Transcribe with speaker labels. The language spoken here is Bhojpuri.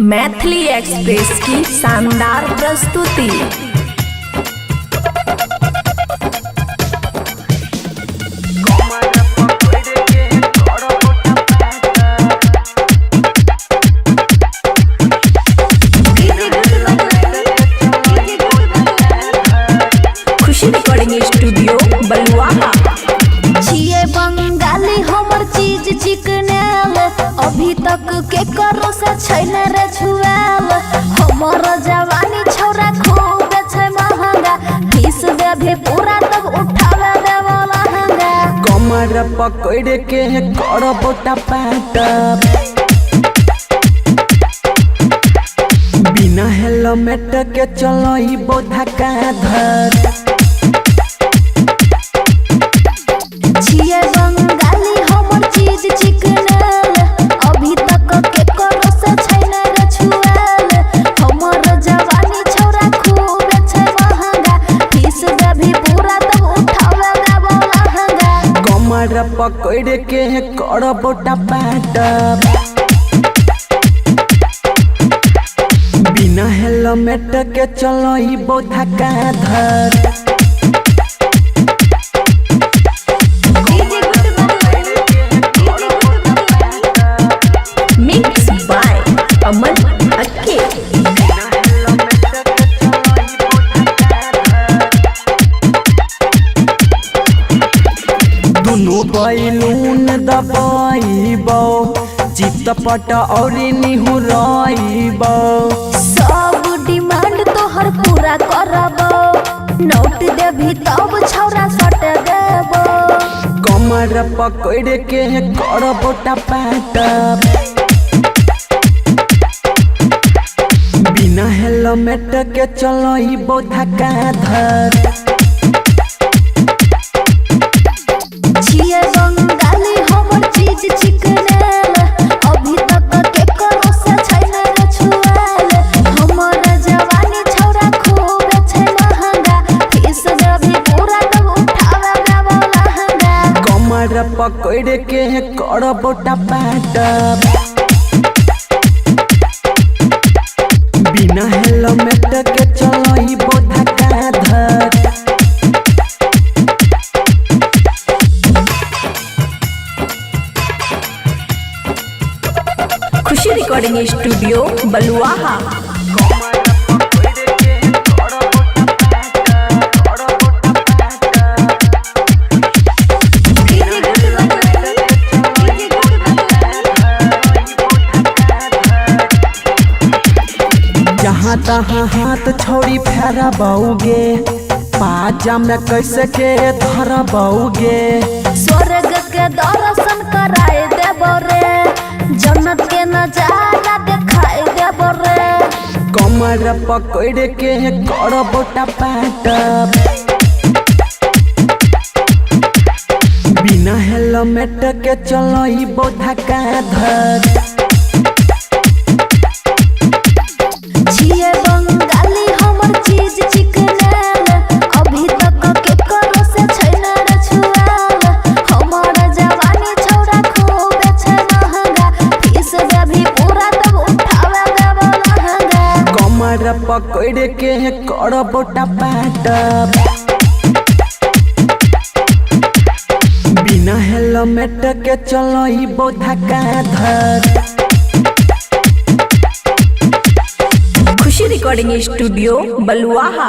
Speaker 1: मैथिली एक्सप्रेस की शानदार प्रस्तुति। खुशी रिकॉर्डिंग स्टूडियो बलुआहा।
Speaker 2: छिए बंगाली हमर चीज चिकनेल, अभी तक के करो से छैन रे छुएल। हमर जवानी छौरा खूब छै महंगा, फीस दे भी पूरा तब उठावे देव लहंगा।
Speaker 3: कमर पकड़ के करबो टपाट, बिना हेलमेट के चलइबो धक्का धर।
Speaker 2: छिए बंगाली हमर चीज चिकनेल, अभी तक के करो से छैन रे छुएल। हमर जवानी छौरा खूब छै महंगा, फीस दे भी पूरा तब उठावे देव लहंगा।
Speaker 3: कमर पकड़ के करबो टपाट, बिना हेलमेट के चलइबो धक्का धर।
Speaker 1: मिक्स बाय अमन अक्के।
Speaker 3: दुनु बैलून दबाइबो, चितपट और निहुराइबो।
Speaker 2: सब डिमांड तोहर पूरा करबो, नोट देभी तब छौरा सट देबो।
Speaker 3: कमर पकड़ के करबो टपाट, बिना हेलमेट के चलइबो धक्का धर।
Speaker 2: छिए बंगाली हमर चीज चिकनेल, अभी तक के करो से छैन रे छुएल। हमर जवानी छौरा खूब छै महंगा, फीस देभी पूरा तब उठावे देव लहंगा।
Speaker 3: कमर पकड़ के करबो टपाट, बिना हेलमेट के चलइबो धक्का धर।
Speaker 1: खुशी रिकॉर्डिंग स्टूडियो बलुआहा।
Speaker 3: जहाँ तहाँ हाथ छोड़ी फेरबौगे, पाजा में कैसे के धरबौगे।
Speaker 2: स्वर्ग के दर्शन कराए देबो रे, जन्नत के नजारा दिखाए देबो रे।
Speaker 3: कमर पकड़ के करबो टपाट, बिना हेलमेट के चलइबो धक्का धर।
Speaker 2: छिए बंगाली हमर चीज चिकनेल, अभी तक के करो से छैन रे छुएल। हमर जवानी छौरा खूब छै महंगा, फीस देभी पूरा तब उठावे देव लहंगा।
Speaker 3: कमर पकड़ के करबो टपाट, बिना हेलमेट के चलइबो धक्का धर।
Speaker 1: खुशी रिकॉर्डिंग स्टूडियो बलुआहा।